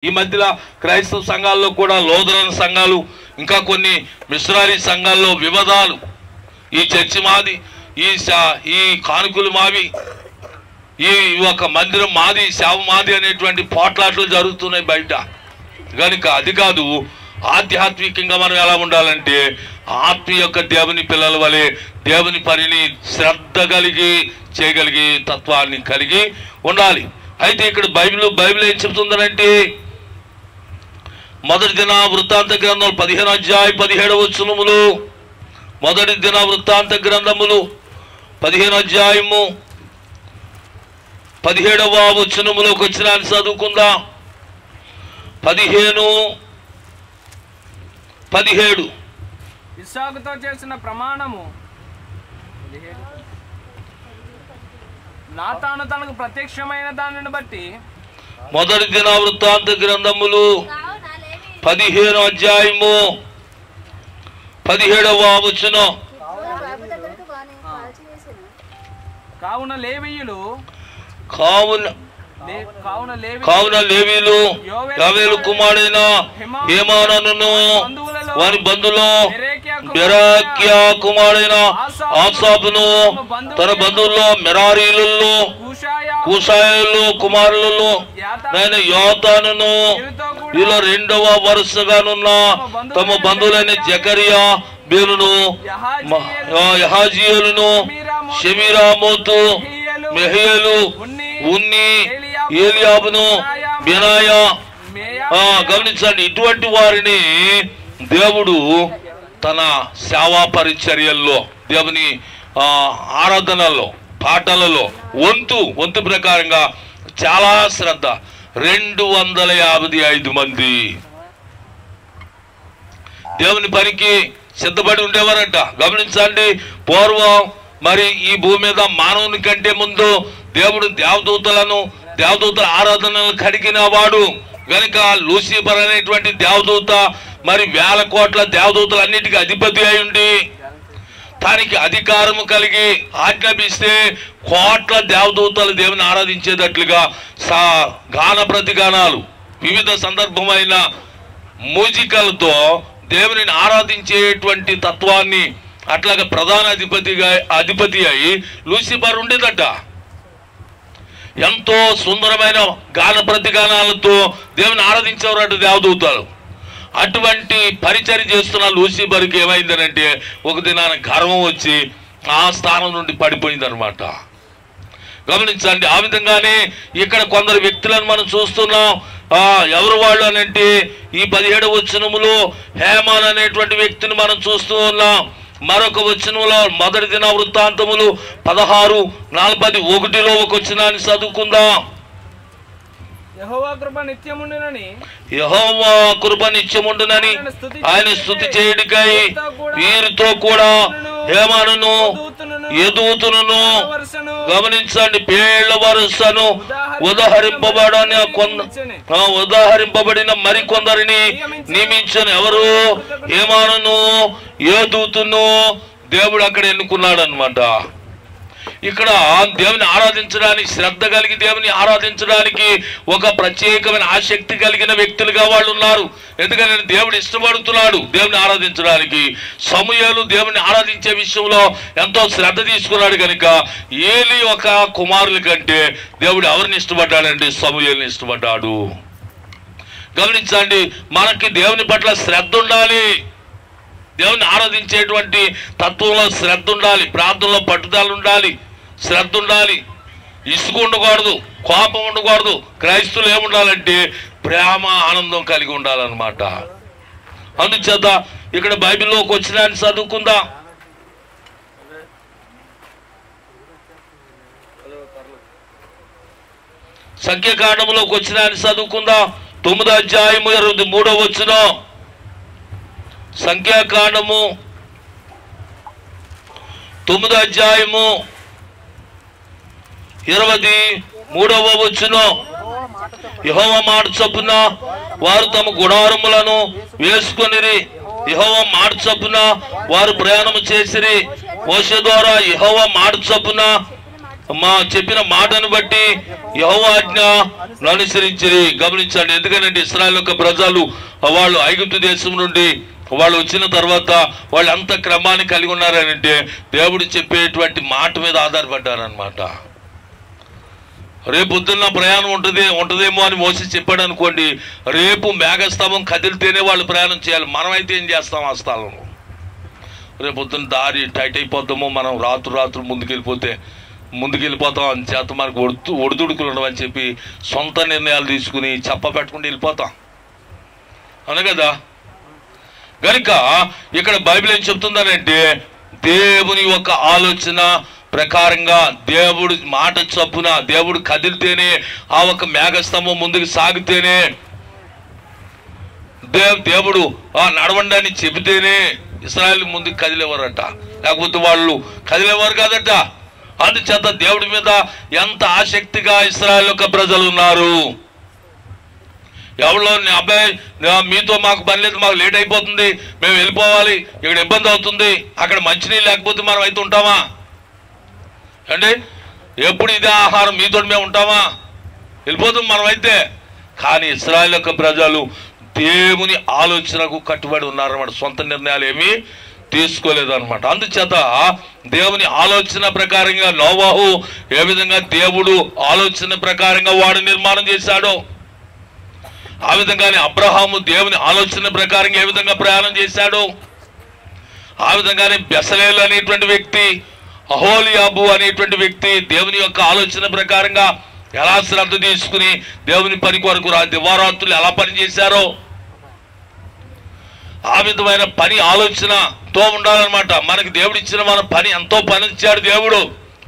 ఈ మధ్యలో క్రైస్తవ సంఘాల్లో కూడా లోదరన్ సంఘాలు ఇంకా కొన్ని మిషనరీ సంఘాల్లో వివాదాలు, ఈ చర్చి మాది, ఈ కానుకలు మావి, ఈ ఒక మందిరం మాది, సేవ మాది అనేటువంటి పోట్లాట్లు జరుగుతున్నాయి బయట. కనుక అది కాదు, ఆధ్యాత్మికంగా మనం ఎలా ఉండాలంటే ఆత్మీయ యొక్క దేవుని పిల్లల వలె దేవుని పనిని శ్రద్ధ కలిగి చేయగలిగే తత్వాన్ని కలిగి ఉండాలి. అయితే ఇక్కడ బైబిల్ ఏం చెప్తుందనంటే, మొదటి దిన వృత్తాంత గ్రంథం 15వ అధ్యాయం 17వ వచనములు, మొదటి దిన వృత్తాంత గ్రంథములు 15వ అధ్యాయము 17వ వచనములోకి వచ్చిన చదువుకుందాం. 15:17 ఇస్సాకుతో చేసిన ప్రమాణము నాతాను తనకు ప్రత్యక్షమైన దానిని బట్టి. మొదటి దిన వృత్తాంత గ్రంథములు 15వ అధ్యాయము 17వ వచనం. కావున లేవీయులు యావేలు కుమారుడైన హేమానును వారి బంధువులు బెరాక్యా కుమారుడైన ఆసాపును తన బంధువుల్లో మెరారీలలో కూషాయులు కుమారులలో నేను యోతానును వీళ్ళ రెండవ వరుసగానున్న తమ బంధువులైన జకరియా బేలును యహాజీయులను షెమీరామోతు మెహియలు ఉన్ని ఏలియాబును బెనాయా. గమనించండి, ఇటువంటి వారిని దేవుడు తన సేవా పరిచర్యల్లో, దేవుని ఆరాధనల్లో, పాటలలో వంతు ప్రకారంగా చాలా శ్రద్ధ 255 మంది దేవుని పనికి సిద్ధపడి ఉండేవారంట. గమనించండి, పూర్వం మరి ఈ భూమి మీద మానవుని కంటే ముందు దేవుడు దేవదూతల ఆరాధనలు కడిగిన వాడు గనుక లూసిఫర్ అనేటువంటి దేవదూత మరి 1000 కోట్ల దేవదూతలన్నిటికీ అధిపతి అయి ఉండి దానికి అధికారము కలిగి ఆజ్ఞాపిస్తే కోట్ల దేవదూతలు దేవుని ఆరాధించేటట్లుగా గాన ప్రతిగానాలు, వివిధ సందర్భమైన మూజికలతో దేవుని ఆరాధించేటువంటి తత్వాన్ని అట్లాగా ప్రధాన అధిపతి అయి లూసిఫర్ ఉండేదట. ఎంతో సుందరమైన గాన ప్రతిగానాలతో దేవుని ఆరాధించేవారట దేవదూతలు. అటువంటి పరిచర్య చేస్తున్న లూసిఫర్కి ఏమైందనంటే ఒక దినాన గర్వం వచ్చి ఆ స్థానం నుండి పడిపోయిందనమాట. గమనించండి, ఆ విధంగానే ఇక్కడ కొందరు వ్యక్తులను మనం చూస్తున్నాం. ఎవరు వాళ్ళు అనంటే ఈ 17వ వచనములో హేమాన్ అనేటువంటి వ్యక్తిని మనం చూస్తూ ఉన్నాం. మరొక వచనంలో మొదటి దిన వృత్తాంతములు 16:41 ఒక వచనాన్ని చదువుకుందాం. యెహోవా కృప నిత్యముండునని ఆయన స్తుతి చేయుడికై వీరితో కూడా హేమానును యెదూతును, గమనించండి, పేళ్ల వరుసను ఉదాహరింపబడిన మరికొందరిని నియమించను. ఎవరు? హేమానును యెదూతును దేవుడు అక్కడ ఎన్నుకున్నాడు అనమాట. ఇక్కడ దేవుని ఆరాధించడానికి, శ్రద్ధ కలిగి దేవుని ఆరాధించడానికి ఒక ప్రత్యేకమైన ఆసక్తి కలిగిన వ్యక్తులుగా వాళ్ళు ఉన్నారు. ఎందుకంటే దేవుడు ఇష్టపడుతున్నాడు దేవుని ఆరాధించడానికి. సమూయేలు దేవుని ఆరాధించే విషయంలో ఎంతో శ్రద్ధ తీసుకున్నాడు కనుక ఏలీ ఒక కుమారుల కంటే దేవుడు ఎవరిని ఇష్టపడ్డాడంటే సమూయేలుని ఇష్టపడ్డాడు. గమనించండి, మనకి దేవుని పట్ల శ్రద్ధ ఉండాలి, దేవుని ఆరాధించేటువంటి తత్వంలో శ్రద్ధ ఉండాలి, ప్రార్థనలో పట్టుదల ఉండాలి, శ్రద్ధ ఉండాలి, ఇసుక ఉండకూడదు, కోపం ఉండకూడదు. క్రైస్తవులు ఏముండాలంటే ప్రేమ ఆనందం కలిగి ఉండాలన్నమాట. అందుచేత ఇక్కడ బైబిల్లోకి వచ్చిన చదువుకుందాం. సంఖ్యాకాండంలోకి వచ్చిన చదువుకుందాం. 9వ అధ్యాయము 23వ వచనం. సంఖ్యాకాండము 9వ అధ్యాయము 23వ వచనం. యెహోవా మాట చొప్పున వారు తమ గుడారములను వేసుకొనిరి, యెహోవా మాట చొప్పున వారు ప్రయాణము చేసిరి. మోషే ద్వారా యెహోవా మాట చొప్పున చెప్పిన మాటను బట్టి యెహోవా ఆజ్ఞ అనుసరించిరి. గమనించండి, ఎందుకంటే ఇశ్రాయేలు యొక్క ప్రజలు వాళ్ళు ఐగుప్తు దేశం నుండి వాళ్ళు వచ్చిన తర్వాత వాళ్ళు అంత క్రమాన్ని కలిగి ఉన్నారని అంటే దేవుడు చెప్పేటువంటి మాట మీద ఆధారపడ్డారనమాట. రేపు పొద్దున్న ప్రయాణం ఉంటుందేమో అని మోసి చెప్పాడు అనుకోండి, రేపు మేఘస్తంభం కదిలితేనే వాళ్ళు ప్రయాణం చేయాలి. మనమైతే ఏం చేస్తాం ఆ స్థలంలో? రేపు పొద్దున్న దారి టైట్ అయిపోతామో, మనం రాత్రు ముందుకెళ్ళిపోతాం అని చేత మనకు ఒడిదుడుకులు ఉండవని చెప్పి సొంత నిర్ణయాలు తీసుకుని చెప్పబెట్టుకుంటూ వెళ్ళిపోతాం అను కదా. కనుక ఇక్కడ బైబిల్ ఏం చెప్తుందనంటే దేవుని యొక్క ఆలోచన ప్రకారంగా దేవుడు మాట చొప్పున దేవుడు కదిలితేనే ఆ ఒక మేఘస్తంభం ముందుకు సాగితేనే దేవుడు నడవండి అని చెబితేనే ఇశ్రాయేలు ముందుకు కదిలేవారట, లేకపోతే వాళ్ళు కదిలేవారు కాదట. అందుచేత దేవుడి మీద ఎంత ఆసక్తిగా ఇశ్రాయేలు యొక్క ప్రజలు ఉన్నారు. ఎవరో అబ్బాయి మీతో మాకు పని లేదు, మాకు లేట్ అయిపోతుంది, మేము వెళ్ళిపోవాలి, ఇక్కడ ఇబ్బంది అవుతుంది, అక్కడ మంచినీళ్ళు లేకపోతే మనం అయితే ఉంటామా అంటే? ఎప్పుడు ఇదే ఆహారం మీతో మేము ఉంటామా? వెళ్ళిపోతాం మనం అయితే. కానీ ఇశ్రాయేలు యొక్క ప్రజలు దేవుని ఆలోచనకు కట్టుబడి ఉన్నారన్నమాట. సొంత నిర్ణయాలు ఏమీ తీసుకోలేదన్నమాట. అందుచేత దేవుని ఆలోచన ప్రకారంగా నోవాహు ఏ విధంగా దేవుడు ఆలోచన ప్రకారంగా వాడు నిర్మాణం చేశాడో, ఆ విధంగానే అబ్రహాము దేవుని ఆలోచన ప్రకారంగా ఏ విధంగా ప్రయాణం చేశాడో, ఆ విధంగానే బెసలేలు అనేటువంటి వ్యక్తి, అహోలియాబు అనేటువంటి వ్యక్తి దేవుని యొక్క ఆలోచన ప్రకారంగా ఎలా శ్రద్ధ తీసుకుని దేవుని పని కొరకు దివారాత్రులు ఎలా పని చేశారో ఆ విధమైన పని ఆలోచనతో ఉండాలన్నమాట. మనకి దేవుడు ఇచ్చిన మన పని ఎంతో పని ఇచ్చాడు. దేవుడు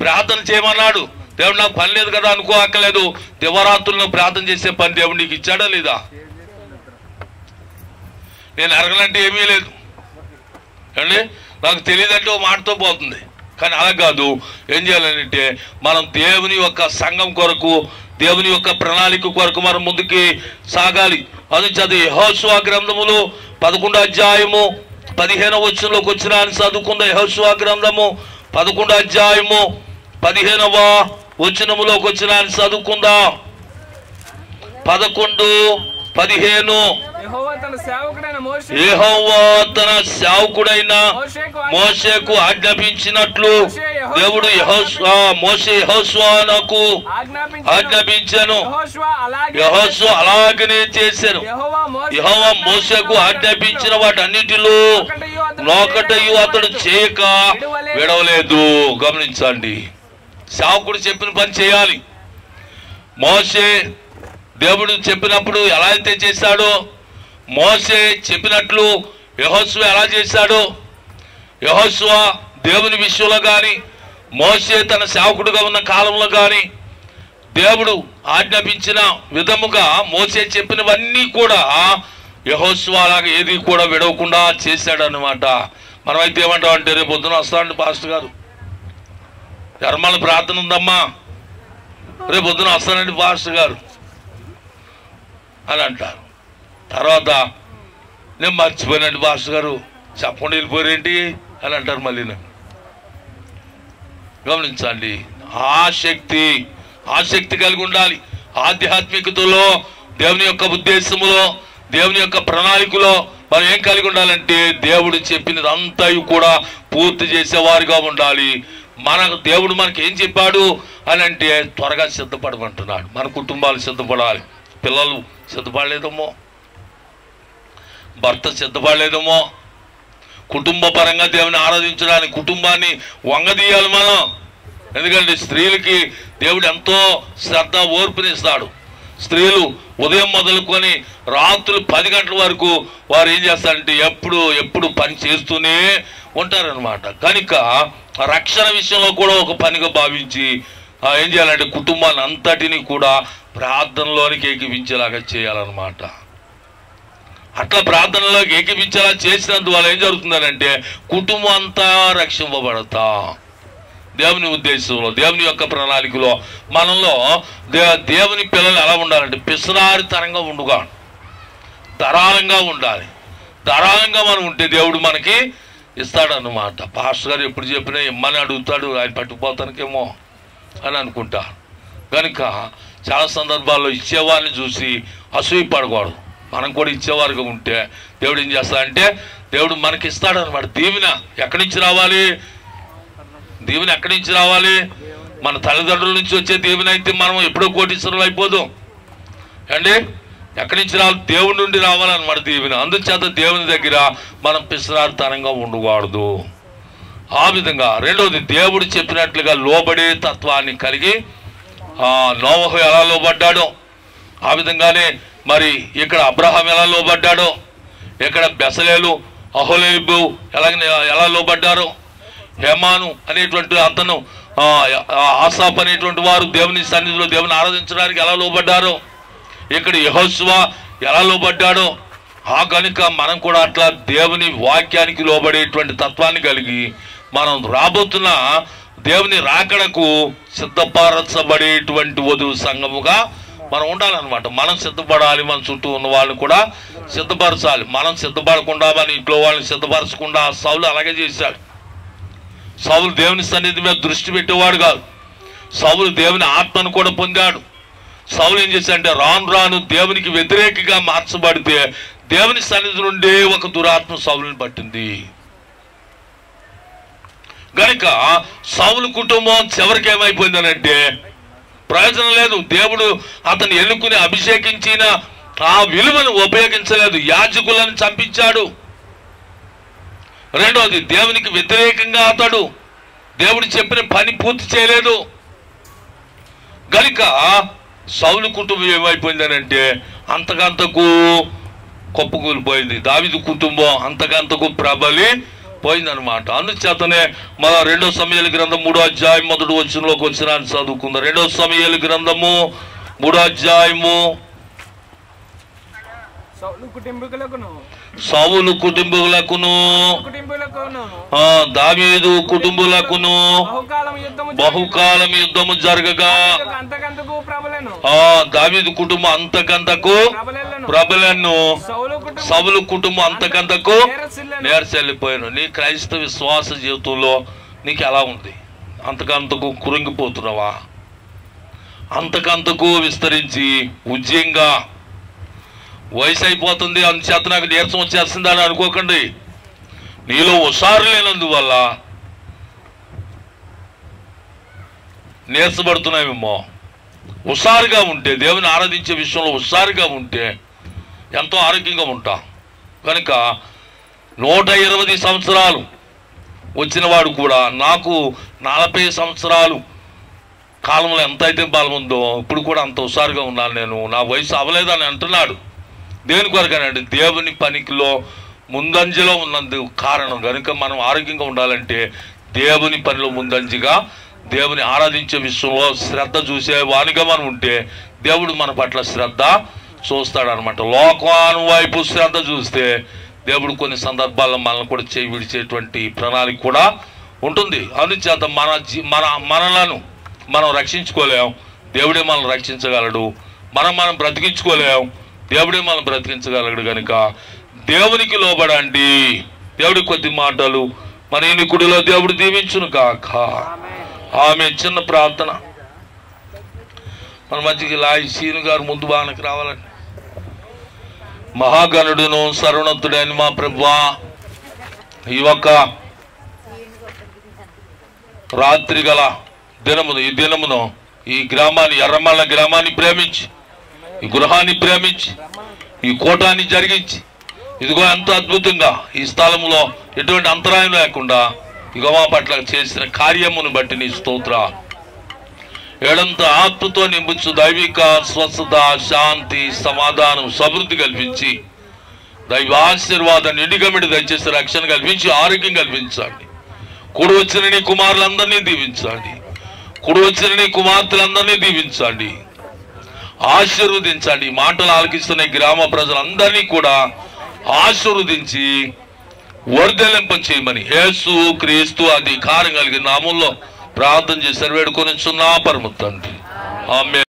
ప్రార్థన చేయమన్నాడు. దేవుడు నాకు పని లేదు కదా అనుకో అక్కర్లేదు, దివారాత్రులను ప్రార్థన చేసే పని దేవుడు నీకు ఇచ్చాడా లేదా? నేను అడగనంటే ఏమీ లేదు అండి, నాకు తెలియదంటే ఓ మాటతో పోతుంది. కానీ అలా కాదు, ఏం చేయాలంటే మనం దేవుని యొక్క సంఘం కొరకు దేవుని యొక్క ప్రణాళిక కొరకు మనం ముందుకి సాగాలి. అందుచేత యెహోషువ గ్రంథములు 11వ అధ్యాయము 15వ వచనంలోకి వచ్చిన అని చదువుకుందా. యెహోషువ గ్రంథము 11వ అధ్యాయము 15వ వచనములోకి వచ్చిన అని చదువుకుందా. 11:15 యెహోవా తన సేవకుడైన మోషేకు ఆజ్ఞాపించినట్లు దేవుడు మోషే యెహోషువకు ఆజ్ఞాపించాను. యెహోషువ అలాగనే చేశాను. యెహోవా మోషేకు ఆజ్ఞాపించిన వాటన్నిటిలో నొకటయు అతడు చేయక విడవలేదు. గమనించండి, సేవకుడు చెప్పిన పని చేయాలి. మోషే దేవుడు చెప్పినప్పుడు ఎలా అయితే చేశాడో, మోషే చెప్పినట్లు యెహోషువ ఎలా చేశాడో, యెహోషువ దేవుని విషయంలో కానీ మోషే తన సేవకుడుగా ఉన్న కాలంలో కానీ దేవుడు ఆజ్ఞాపించిన విధముగా మోషే చెప్పినవన్నీ కూడా యెహోషువ అలాగా ఏది కూడా విడవకుండా చేశాడు అన్నమాట. మనమైతే ఏమంటాం అంటే, రేపు పొద్దున వస్తామండి పాస్టర్ గారు, ధర్మాల ప్రార్థన ఉందమ్మా, రేపు పొద్దున వస్తానండి పాస్టర్ గారు అని అంటారు. తర్వాత నేను మర్చిపోయానండి పాస్టర్ గారు, చెప్పకుండా వెళ్ళిపోయారేంటి అని అంటారు మళ్ళీ. గమనించండి, ఆసక్తి కలిగి ఉండాలి. ఆధ్యాత్మికతలో, దేవుని యొక్క ఉద్దేశములో, దేవుని యొక్క ప్రణాళికలో మనం ఏం కలిగి ఉండాలంటే దేవుడు చెప్పినది అంతా కూడా పూర్తి చేసేవారుగా ఉండాలి. దేవుడు మనకి ఏం చెప్పాడు అని అంటే త్వరగా సిద్ధపడమంటున్నాడు. మన కుటుంబాలు సిద్ధపడాలి. పిల్లలు సిద్ధపడలేదేమో, భర్త సిద్ధపడలేదేమో, కుటుంబ పరంగా దేవుని ఆరాధించడానికి కుటుంబాన్ని వంగదీయాలి మనం. ఎందుకంటే స్త్రీలకి దేవుడు ఎంతో శ్రద్ధ ఓర్పునిస్తాడు. స్త్రీలు ఉదయం మొదలుకొని రాత్రులు 10 గంటల వరకు వారు ఏం చేస్తారంటే ఎప్పుడు పని చేస్తూనే ఉంటారనమాట. కనుక రక్షణ విషయంలో కూడా ఒక పనిగా భావించి ఏం చేయాలంటే కుటుంబాన్ని అంతటినీ కూడా ప్రార్థనలోనికి ఏకీపించేలాగా చేయాలన్నమాట. అట్లా ప్రార్థనలోకి ఏకీపించేలా చేసినందువల్ల ఏం జరుగుతుందనంటే కుటుంబం అంతా రక్షింపబడతా. దేవుని ఉద్దేశంలో, దేవుని యొక్క ప్రణాళికలో మనలో దేవుని పిల్లలు ఎలా ఉండాలంటే పిసరారితనంగా ఉండుగా, ధారాళంగా ఉండాలి. ధారాళంగా మనం ఉంటే దేవుడు మనకి ఇస్తాడన్నమాట. పాస్టర్ గారు ఎప్పుడు చెప్పినా ఇమ్మని అడుగుతాడు, ఆయన పట్టుకుపోతానికేమో అని అనుకుంటా. కనుక చాలా సందర్భాల్లో ఇచ్చేవారిని చూసి అసూయ పడకూడదు. మనం కూడా ఇచ్చేవారుగా ఉంటే దేవుడు ఏం చేస్తాడంటే దేవుడు మనకి ఇస్తాడు అనమాట. దీవెన ఎక్కడి నుంచి రావాలి? దీవెన ఎక్కడి నుంచి రావాలి? మన తల్లిదండ్రుల నుంచి వచ్చే దీవెన అయితే మనం ఎప్పుడో కోటీశ్వరులు అయిపోదాం అండి. ఎక్కడి నుంచి రావాలి? దేవుడి నుండి రావాలన్నమాట దీవెన. అందుచేత దేవుని దగ్గర మనం పిసినారితనంగా ఉండకూడదు. ఆ విధంగా రెండవది, దేవుడు చెప్పినట్లుగా లోబడే తత్వాన్ని కలిగి నోవహు ఎలా లోబడ్డాడో ఆ విధంగానే మరి ఇక్కడ అబ్రహాం ఎలా లోబడ్డాడో, ఇక్కడ బెసలేలు అహోలీబు ఎలా లోబడ్డారో, హేమాను అనేటువంటి అతను ఆసాఫ్ అనేటువంటి వారు దేవుని సన్నిధిలో దేవుని ఆరాధించడానికి ఎలా లోబడ్డారో, ఇక్కడ యెహోషువ ఎలా లోబడ్డాడో, ఆ కనుక మనం కూడా అట్లా దేవుని వాక్యానికి లోబడేటువంటి తత్వాన్ని కలిగి మనం రాబోతున్న దేవుని రాకడకు సిద్ధపరచబడేటువంటి వధువు సంఘముగా మనం ఉండాలన్నమాట. మనం సిద్ధపడాలి, మన చుట్టూ ఉన్న వాళ్ళని కూడా సిద్ధపరచాలి. మనం సిద్ధపడకుండా మన ఇంట్లో వాళ్ళని సిద్ధపరచకుండా సౌలు అలాగే చేశాడు. సౌలు దేవుని సన్నిధి మీద దృష్టి పెట్టేవాడు కాదు. సౌలు దేవుని ఆత్మను కూడా పొందాడు. సౌలు ఏం చేశాడంటే రాను రాను దేవునికి వ్యతిరేకంగా మార్చబడితే దేవుని సన్నిధి నుండి ఒక దురాత్మ సౌలుని పట్టింది. కనుక సౌలు కుటుంబం చివరికి ఏమైపోయిందనంటే ప్రయోజనం లేదు. దేవుడు అతను ఎన్నుకుని అభిషేకించిన ఆ విలువను ఉపయోగించలేదు, యాజకులను చంపించాడు. రెండవది, దేవునికి వ్యతిరేకంగా అతడు దేవుడు చెప్పిన పని పూర్తి చేయలేదు. కనుక సౌలు కుటుంబం ఏమైపోయిందనంటే అంతకంతకు కొప్పుకూలిపోయింది. దావీదు కుటుంబం అంతకంతకు ప్రబలి పోయిందనమాట. అందుచేతనే మన 2 సమూయేలు గ్రంథం 3వ అధ్యాయం 1వ వచనంలోకి వచ్చిన చదువుకుందాం. 2 సమూయేలు గ్రంథము 3వ అధ్యాయము. సౌలు కుటుంబీకులకును దావీదు కుటుంబులకును బహుకాలం యుద్ధము జరగగా దావీదు కుటుంబం అంతకంతకు ప్రబలను, సౌలు కుటుంబం అంతకంతకు నేర్చెల్లిపోయాను. నీ క్రైస్తవ విశ్వాస జీవితంలో నీకు ఎలా ఉంది? అంతకంతకు కురింగిపోతున్నావా? అంతకంతకు విస్తరించి ఉజ్జయంగా వయసు అయిపోతుంది అందుచేత నాకు నీరసం వచ్చేస్తుంది అని అనుకోకండి. నీలో హుషారు లేనందువల్ల నీరసపడుతున్నావేమో. హుషారుగా ఉంటే, దేవుని ఆరాధించే విషయంలో హుషారుగా ఉంటే ఎంతో ఆరోగ్యంగా ఉంటాం. కనుక 120 సంవత్సరాలు వచ్చిన వాడు కూడా నాకు 40 సంవత్సరాలు కాలంలో ఎంత అయితే బలం ఉందో ఇప్పుడు కూడా అంత హుషారుగా ఉన్నాను, నేను నా వయసు అవ్వలేదని అంటున్నాడు. దేని కొరకనండి? దేవుని పనికిలో ముందంజలో ఉన్నందుకు కారణం. కనుక మనం ఆరోగ్యంగా ఉండాలంటే దేవుని పనిలో ముందంజగా దేవుని ఆరాధించే విషయంలో శ్రద్ధ చూసే వానిగా మనం ఉంటే దేవుడు మన పట్ల శ్రద్ధ చూస్తాడనమాట. లోకాను వైపు శ్రద్ధ చూస్తే దేవుడు కొన్ని సందర్భాల్లో మనల్ని కూడా చేయి విడిచేటువంటి ప్రణాళిక కూడా ఉంటుంది. అందుచేత మనలను మనం రక్షించుకోలేం, దేవుడే మనల్ని రక్షించగలడు. మనం బ్రతికించుకోలేం, దేవుడే మనం బ్రతికించగలడు. కనుక దేవునికి లోబడండి. దేవుడి కొద్ది మాటలు మన ఇనుకుడిలో దేవుడు దీవించును కాక. ఆమె చిన్న ప్రార్థన మన మధ్యకి లాయి సీను గారు ముందు బాగానికి రావాలండి. మహాగణుడును సర్వోన్నతుడైన మా ప్రభువా, ఈ ఒక్క రాత్రి గల ఈ దినమును ఈ గ్రామాన్ని, ఎర్రమల్ల గ్రామాన్ని ప్రేమించి, ఈ గృహాన్ని ప్రేమించి, ఈ కూటాన్ని జరిగించి, ఇదిగో ఎంతో అద్భుతంగా ఈ స్థలంలో ఎటువంటి అంతరాయం లేకుండా ఇగో మా పట్ల చేసిన కార్యమును బట్టి నీ స్తోత్ర. ఏడంత ఆత్మతో నింపుచు దైవిక స్వస్థత, శాంతి, సమాధానం, సమృద్ధి కల్పించి దైవ ఆశీర్వాదాన్ని నిండుగమిడి దయచేసి రక్షణ కల్పించి ఆరోగ్యం కల్పించండి. కూడి వచ్చిన నీ కుమారులందరినీ దీవించండి, కూడి వచ్చిన నీ కుమార్తెలందరినీ దీవించండి, ఆశీర్వదించండి. మాటలు ఆలకిస్తున్న గ్రామ ప్రజలందరినీ కూడా ఆశీర్వదించి వర్ధలింప చేయమని యేసు క్రీస్తు అధికారం కలిగిన నామంలో ప్రార్థన చేశారు, వేడుకొని చున్నా పరమ తండ్రి. ఆమేన్.